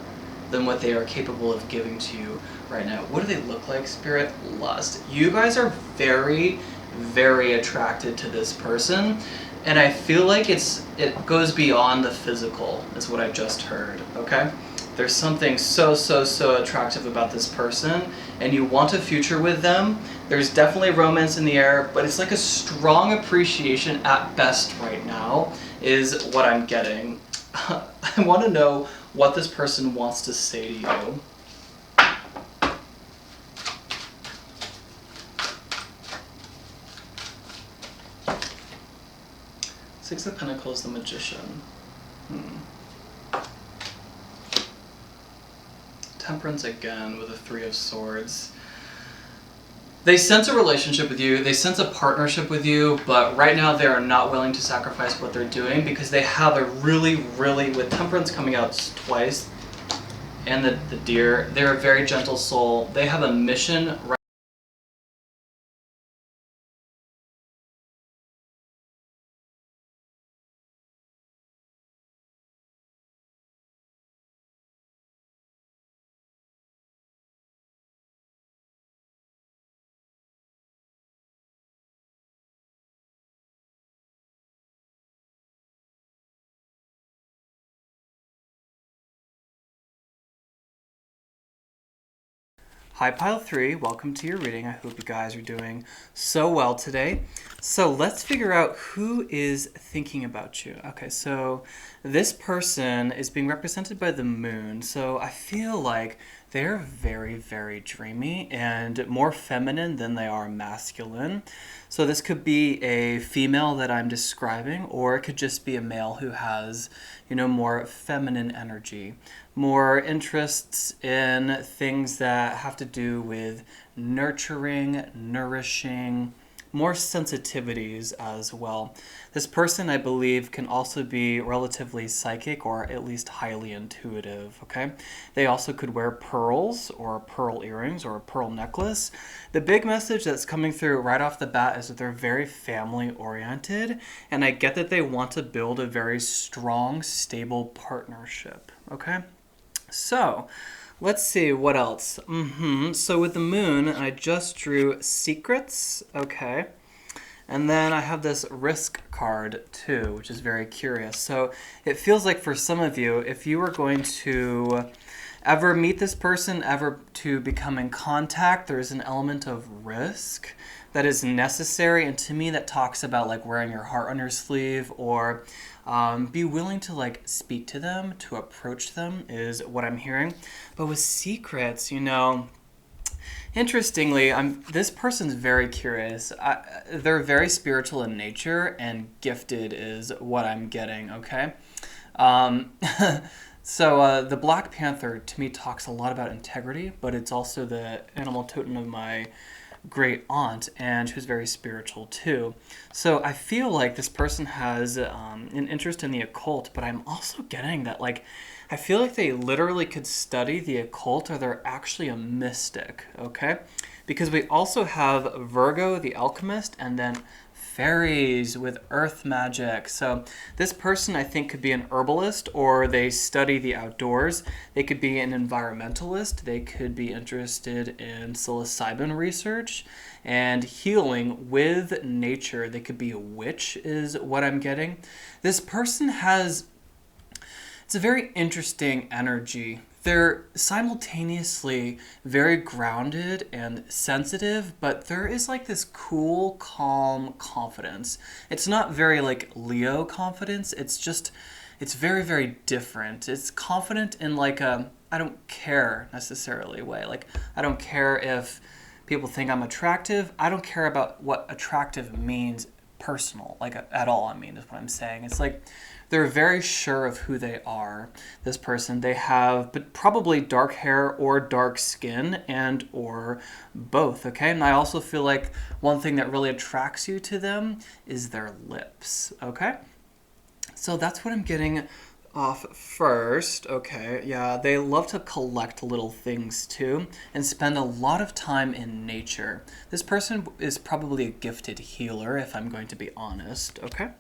than what they are capable of giving to you right now. What do they look like, Spirit? Lust. You guys are very, very attracted to this person, and I feel like it goes beyond the physical, is what I just heard, okay? There's something so, so, so attractive about this person, and you want a future with them. There's definitely romance in the air, but it's like a strong appreciation at best right now is what I'm getting. I want to know what this person wants to say to you. Six of Pentacles, the Magician. Temperance again with the Three of Swords. They sense a relationship with you, they sense a partnership with you, but right now they are not willing to sacrifice what they're doing because they have a really, with Temperance coming out twice, and the Deer, they're a very gentle soul. They have a mission right. Hi Pile 3, welcome to your reading. I hope you guys are doing so well today. So let's figure out who is thinking about you. Okay, so this person is being represented by the moon. So I feel like they're very, very dreamy and more feminine than they are masculine. So this could be a female that I'm describing, or it could just be a male who has, more feminine energy, more interests in things that have to do with nurturing, nourishing, more sensitivities as well. This person, I believe, can also be relatively psychic or at least highly intuitive, okay? They also could wear pearls or pearl earrings or a pearl necklace. The big message that's coming through right off the bat is that they're very family oriented, and I get that they want to build a very strong, stable partnership, okay? So, let's see, what else? So with the moon, I just drew secrets, okay? And then I have this risk card too, which is very curious. So it feels like for some of you, if you were going to ever meet this person, ever to become in contact, there's an element of risk that is necessary. And to me, that talks about like wearing your heart on your sleeve, or be willing to like speak to them, to approach them is what I'm hearing. But with secrets, interestingly, this person's very curious. They're very spiritual in nature, and gifted is what I'm getting, okay? So the Black Panther, to me, talks a lot about integrity, but it's also the animal totem of my great aunt, and she was very spiritual too. So I feel like this person has an interest in the occult, but I'm also getting that, like, I feel like they literally could study the occult, or they're actually a mystic, okay? because we also have Virgo, the alchemist, and then fairies with earth magic. So this person, I think, could be an herbalist, or they study the outdoors. They could be an environmentalist. They could be interested in psilocybin research and healing with nature. They could be a witch, is what I'm getting. This person has, it's a very interesting energy. They're simultaneously very grounded and sensitive, but there is like this cool, calm confidence. It's not very like Leo confidence. It's very, very different. It's confident in like a, I don't care necessarily way. Like, I don't care if people think I'm attractive. I don't care about what attractive means personal, like at all, I mean, is what I'm saying. It's like, they're very sure of who they are, this person. They have but probably dark hair or dark skin, and or both, okay? And I also feel like one thing that really attracts you to them is their lips, okay? So that's what I'm getting off first, okay? Yeah, they love to collect little things too and spend a lot of time in nature. This person is probably a gifted healer, if I'm going to be honest, okay?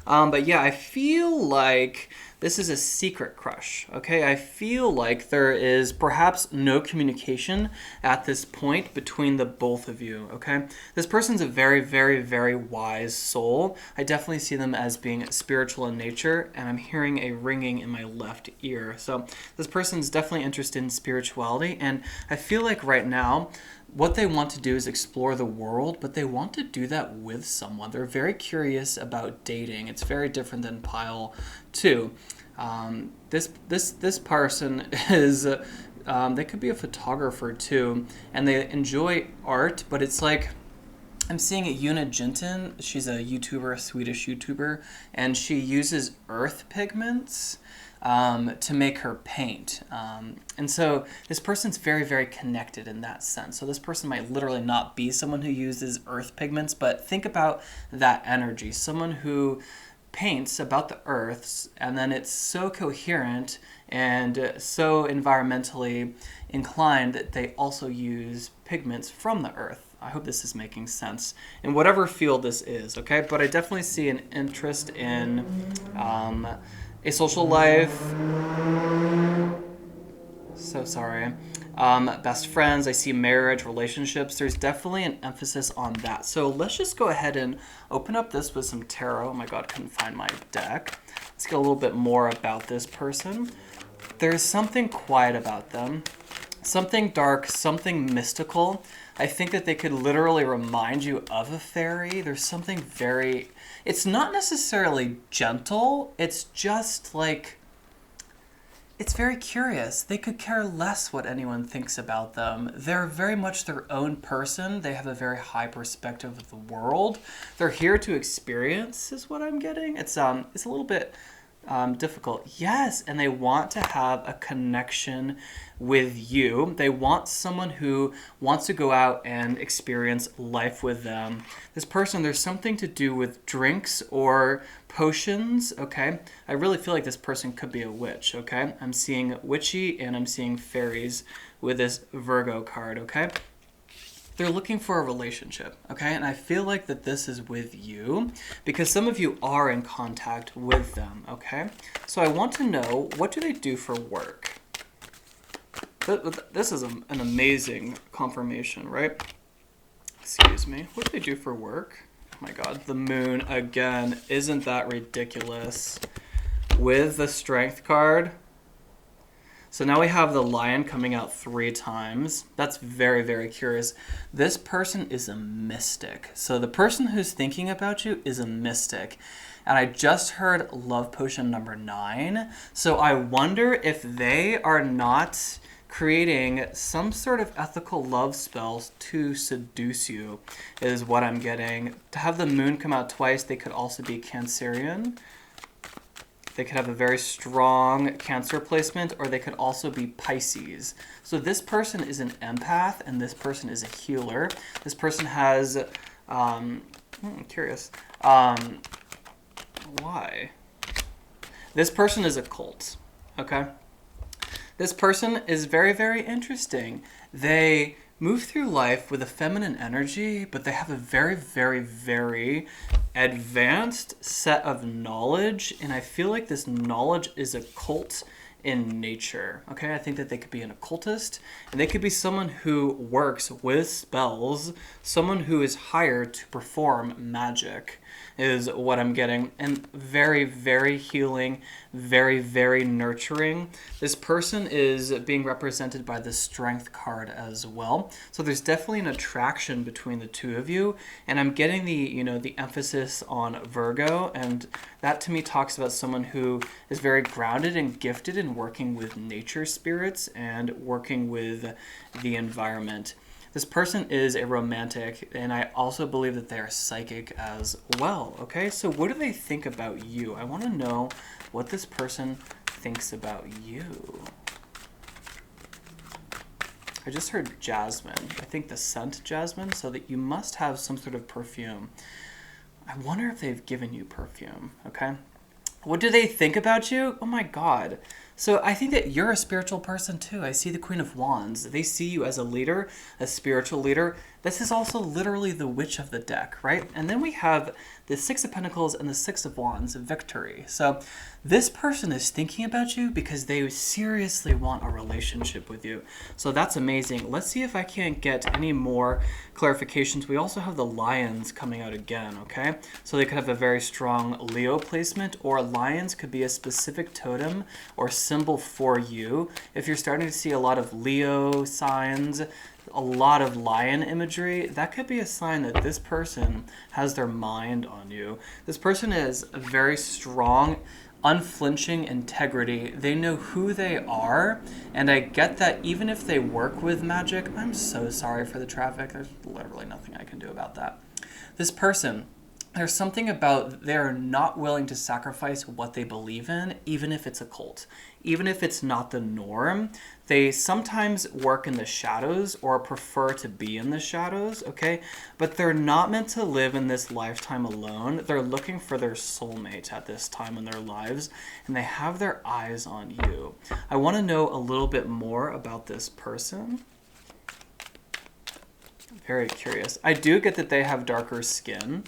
But yeah, I feel like this is a secret crush, okay? I feel like there is perhaps no communication at this point between the both of you, okay? This person's a very, very, very wise soul. I definitely see them as being spiritual in nature, and I'm hearing a ringing in my left ear. So this person's definitely interested in spirituality, and I feel like right now, what they want to do is explore the world, but they want to do that with someone. They're very curious about dating. It's very different than pile 2. This person is, they could be a photographer too, and they enjoy art, but it's like, I'm seeing Una Jinten. She's a YouTuber, a Swedish YouTuber, and she uses earth pigments to make her paint. And so this person's very, very connected in that sense. So this person might literally not be someone who uses earth pigments, but think about that energy. Someone who paints about the earths, and then it's so coherent and so environmentally inclined that they also use pigments from the earth. I hope this is making sense in whatever field this is, okay? But I definitely see an interest in a social life. So sorry. Best friends, I see marriage, relationships. There's definitely an emphasis on that. So let's just go ahead and open up this with some tarot. Oh my God, couldn't find my deck. Let's get a little bit more about this person. There's something quiet about them. Something dark, something mystical. I think that they could literally remind you of a fairy. There's something very... It's not necessarily gentle. It's just like... It's very curious. They could care less what anyone thinks about them. They're very much their own person. They have a very high perspective of the world. They're here to experience, is what I'm getting. It's a little bit difficult. Yes, and they want to have a connection with you. They want someone who wants to go out and experience life with them. This person, there's something to do with drinks or potions, okay? I really feel like this person could be a witch, okay? I'm seeing witchy and I'm seeing fairies with this Virgo card, okay? They're looking for a relationship, okay? And I feel like that this is with you because some of you are in contact with them, okay? So I want to know, what do they do for work? This is an amazing confirmation, right? Excuse me. What do they do for work? Oh my God, the moon again. Isn't that ridiculous? With the strength card. So now we have the lion coming out 3 times. That's very, very curious. This person is a mystic. So the person who's thinking about you is a mystic. And I just heard love potion number 9. So I wonder if they are not creating some sort of ethical love spells to seduce you, is what I'm getting. To have the moon come out twice, they could also be Cancerian. They could have a very strong Cancer placement, or they could also be Pisces. So this person is an empath, and this person is a healer. This person has, curious, why? This person is a cult, okay? This person is very, very interesting. They move through life with a feminine energy, but they have a very, very, very advanced set of knowledge. And I feel like this knowledge is occult in nature. Okay, I think that they could be an occultist, and they could be someone who works with spells, someone who is hired to perform magic, is what I'm getting. And very, very healing, very, very nurturing. This person is being represented by the Strength card as well. So there's definitely an attraction between the two of you. And I'm getting the emphasis on Virgo. And that to me talks about someone who is very grounded and gifted in working with nature spirits and working with the environment. This person is a romantic, and I also believe that they are psychic as well, okay? So what do they think about you? I want to know what this person thinks about you. I just heard jasmine. I think the scent jasmine, so that you must have some sort of perfume. I wonder if they've given you perfume, okay? What do they think about you? Oh my God. So I think that you're a spiritual person too. I see the Queen of Wands. They see you as a leader, a spiritual leader. This is also literally the Witch of the deck, right? And then we have the Six of Pentacles and the Six of Wands, victory. So this person is thinking about you because they seriously want a relationship with you. So that's amazing. Let's see if I can't get any more clarifications. We also have the lions coming out again, okay? So they could have a very strong Leo placement, or lions could be a specific totem or symbol for you. If you're starting to see a lot of Leo signs, a lot of lion imagery, that could be a sign that this person has their mind on you. This person is a very strong, unflinching integrity. They know who they are, and I get that even if they work with magic, I'm so sorry for the traffic. There's literally nothing I can do about that. This person, there's something about they're not willing to sacrifice what they believe in, even if it's a cult, even if it's not the norm. They sometimes work in the shadows or prefer to be in the shadows, okay? But they're not meant to live in this lifetime alone. They're looking for their soulmate at this time in their lives, and they have their eyes on you. I want to know a little bit more about this person. Very curious. I do get that they have darker skin.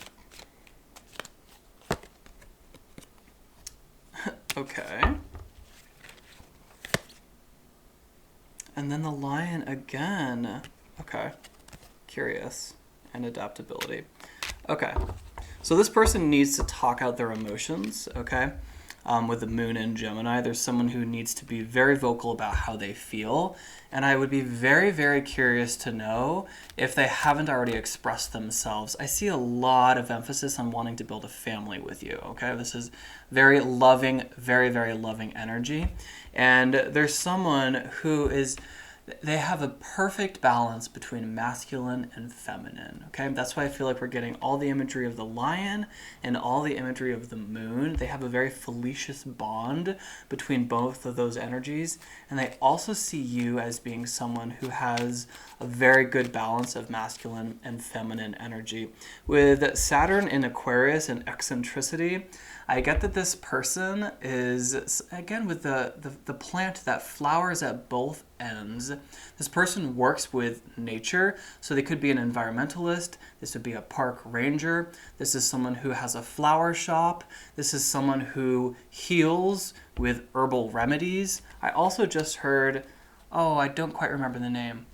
Okay. And then the lion again. Okay. Curious. And adaptability. Okay. So this person needs to talk out their emotions, okay? With the moon in Gemini, there's someone who needs to be very vocal about how they feel. And I would be very, very curious to know if they haven't already expressed themselves. I see a lot of emphasis on wanting to build a family with you, okay? This is very loving, very, very loving energy. And there's someone who is... they have a perfect balance between masculine and feminine, okay? That's why I feel like we're getting all the imagery of the lion and all the imagery of the moon. They have a very felicitous bond between both of those energies. And they also see you as being someone who has a very good balance of masculine and feminine energy. With Saturn in Aquarius and eccentricity, I get that this person is, again, with the plant that flowers at both ends. This person works with nature, so they could be an environmentalist. This would be a park ranger. This is someone who has a flower shop. This is someone who heals with herbal remedies. I also just heard, oh, I don't quite remember the name.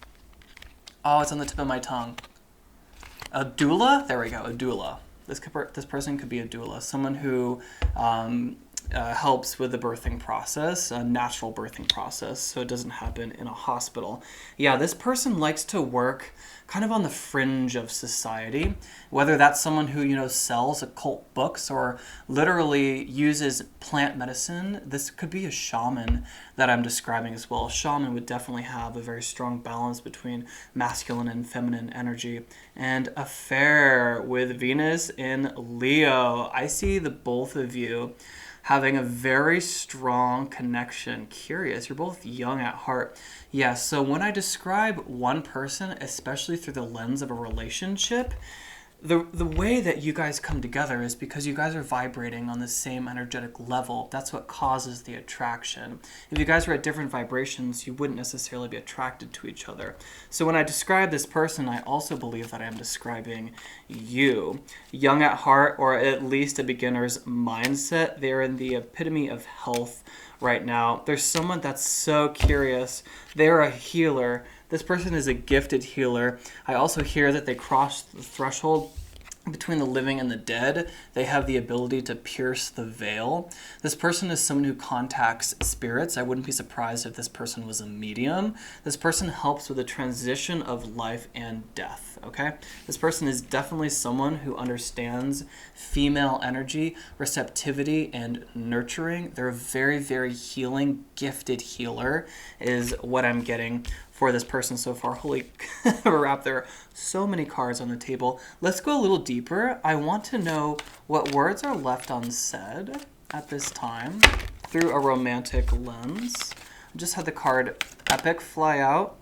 Oh, it's on the tip of my tongue. A doula? There we go, a doula. This person could be a doula, someone who helps with the birthing process, a natural birthing process, so it doesn't happen in a hospital. Yeah, this person likes to work kind of on the fringe of society, whether that's someone who, sells occult books or literally uses plant medicine. This could be a shaman that I'm describing as well. A shaman would definitely have a very strong balance between masculine and feminine energy. And affair with Venus in Leo. I see the both of you having a very strong connection. Curious, you're both young at heart. Yeah, so when I describe one person, especially through the lens of a relationship, the way that you guys come together is because you guys are vibrating on the same energetic level. That's what causes the attraction. If you guys were at different vibrations, you wouldn't necessarily be attracted to each other. So when I describe this person, I also believe that I am describing you. Young at heart, or at least a beginner's mindset. They're in the epitome of health right now. There's someone that's so curious. They're a healer. This person is a gifted healer. I also hear that they cross the threshold between the living and the dead. They have the ability to pierce the veil. This person is someone who contacts spirits. I wouldn't be surprised if this person was a medium. This person helps with the transition of life and death, okay? This person is definitely someone who understands female energy, receptivity, and nurturing. They're a very, very healing, gifted healer is what I'm getting for this person so far. Holy crap, there are so many cards on the table. Let's go a little deeper. I want to know what words are left unsaid at this time through a romantic lens. I just had the card Epic fly out.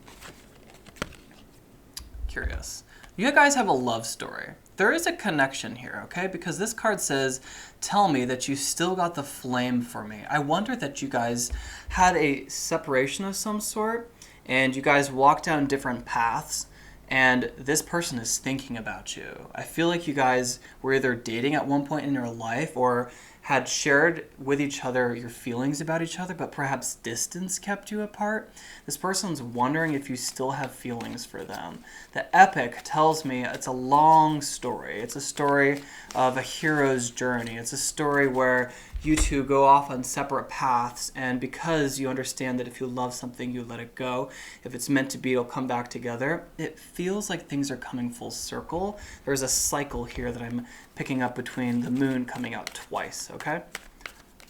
Curious. You guys have a love story. There is a connection here, okay? Because this card says, tell me that you still got the flame for me. I wonder that you guys had a separation of some sort, and you guys walk down different paths, and this person is thinking about you. I feel like you guys were either dating at one point in your life or had shared with each other your feelings about each other, but perhaps distance kept you apart. This person's wondering if you still have feelings for them. The Epic tells me it's a long story. It's a story of a hero's journey. It's a story where you two go off on separate paths, and because you understand that if you love something, you let it go. If it's meant to be, it'll come back together. It feels like things are coming full circle. There's a cycle here that I'm picking up between the moon coming out twice, okay?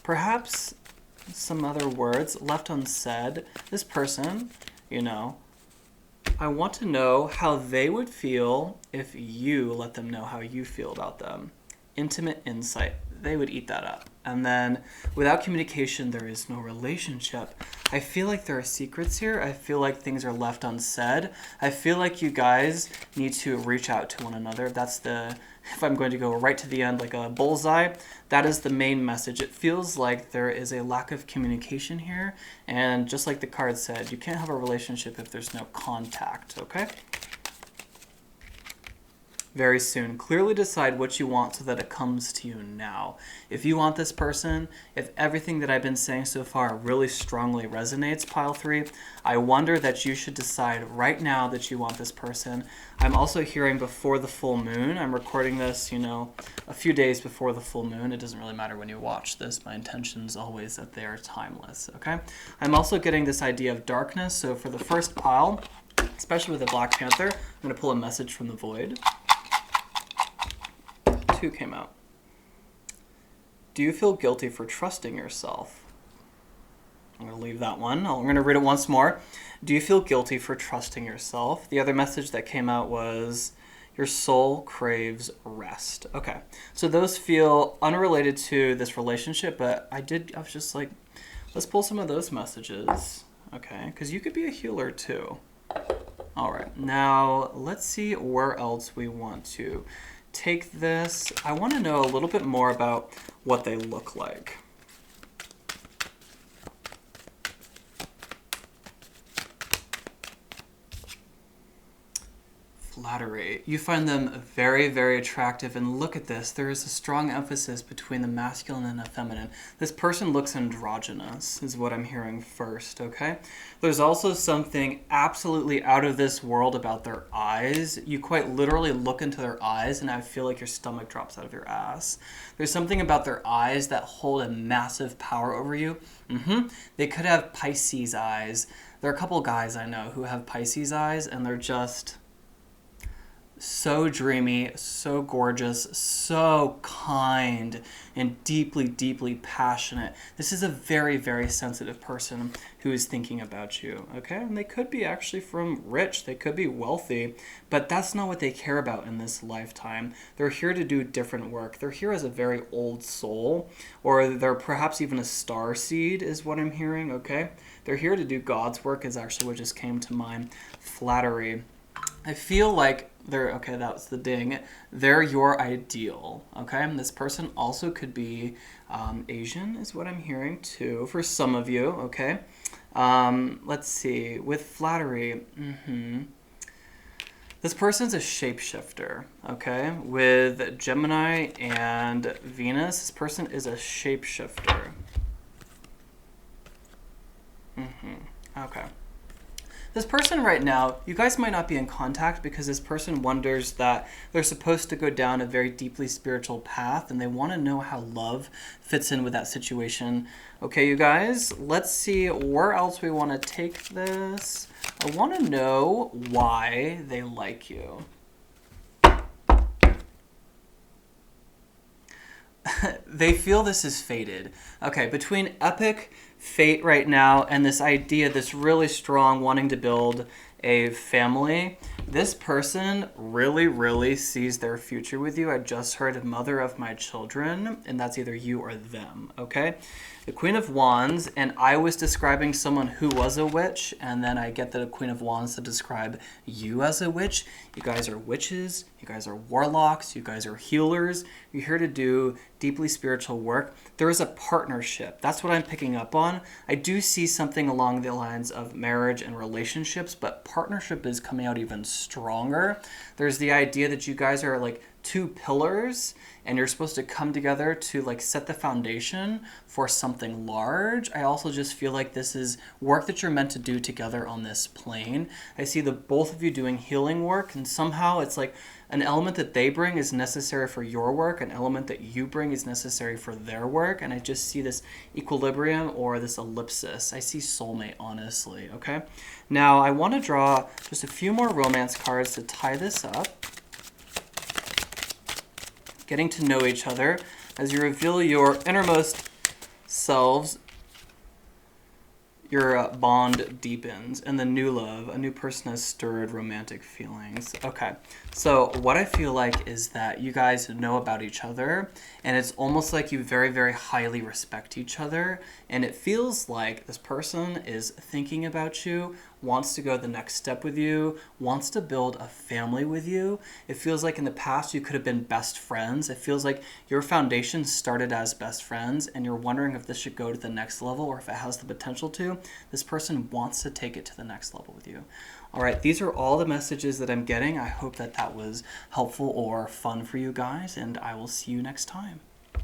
Perhaps some other words left unsaid. This person, I want to know how they would feel if you let them know how you feel about them. Intimate insight. They would eat that up. And then without communication, there is no relationship. I feel like there are secrets here. I feel like things are left unsaid. I feel like you guys need to reach out to one another. If I'm going to go right to the end like a bullseye, that is the main message. It feels like there is a lack of communication here. And just like the card said, you can't have a relationship if there's no contact, okay? Very soon. Clearly decide what you want so that it comes to you now. If you want this person, if everything that I've been saying so far really strongly resonates, pile 3, I wonder that you should decide right now that you want this person. I'm also hearing before the full moon. I'm recording this, a few days before the full moon. It doesn't really matter when you watch this. My intention is always that they are timeless, okay? I'm also getting this idea of darkness. So for the first pile, especially with the Black Panther, I'm going to pull a message from the void. 2 came out. Do you feel guilty for trusting yourself? I'm going to leave that one. I'm going to read it once more. Do you feel guilty for trusting yourself? The other message that came out was, your soul craves rest. Okay, so those feel unrelated to this relationship, but I was just like, let's pull some of those messages. Okay, because you could be a healer too. All right, now let's see where else we want to take this. I want to know a little bit more about what they look like. Flattery. You find them very, very attractive, and look at this. There is a strong emphasis between the masculine and the feminine. This person looks androgynous, is what I'm hearing first, okay? There's also something absolutely out of this world about their eyes. You quite literally look into their eyes, and I feel like your stomach drops out of your ass. There's something about their eyes that hold a massive power over you. They could have Pisces eyes. There are a couple guys I know who have Pisces eyes, and they're just so dreamy, so gorgeous, so kind, and deeply, deeply passionate. This is a very, very sensitive person who is thinking about you, okay? And they could be actually rich, they could be wealthy, but that's not what they care about in this lifetime. They're here to do different work. They're here as a very old soul, or they're perhaps even a star seed is what I'm hearing, okay? They're here to do God's work is actually what just came to mind. Flattery. I feel like They're, okay, that was the ding. They're your ideal, okay? And this person also could be Asian, is what I'm hearing too, for some of you, okay? Let's see, with flattery, this person's a shapeshifter, okay? With Gemini and Venus, this person is a shapeshifter. Okay. This person right now, you guys might not be in contact because this person wonders that they're supposed to go down a very deeply spiritual path and they want to know how love fits in with that situation. Okay, you guys, let's see where else we want to take this. I want to know why they like you. They feel this is fated. Okay, between epic fate right now and this idea, this really strong wanting to build a family, this person really, really sees their future with you. I just heard mother of my children, and that's either you or them, okay? The Queen of Wands, and I was describing someone who was a witch, and then I get the Queen of Wands to describe you as a witch. You guys are witches, you guys are warlocks, you guys are healers. You're here to do deeply spiritual work. There is a partnership. That's what I'm picking up on. I do see something along the lines of marriage and relationships, but partnership is coming out even stronger. There's the idea that you guys are like two pillars and you're supposed to come together to like set the foundation for something large. I also just feel like this is work that you're meant to do together on this plane. I see the both of you doing healing work, and somehow it's like an element that they bring is necessary for your work, an element that you bring is necessary for their work, and I just see this equilibrium or this ellipsis. I see soulmate, honestly, okay? Now, I want to draw just a few more romance cards to tie this up. Getting to know each other as you reveal your innermost selves. Your bond deepens, and the new love, a new person has stirred romantic feelings. Okay, so what I feel like is that you guys know about each other, and it's almost like you very, very highly respect each other, and it feels like this person is thinking about you, wants to go the next step with you, wants to build a family with you. It feels like in the past you could have been best friends. It feels like your foundation started as best friends and you're wondering if this should go to the next level or if it has the potential to. This person wants to take it to the next level with you. All right, these are all the messages that I'm getting. I hope that that was helpful or fun for you guys, and I will see you next time.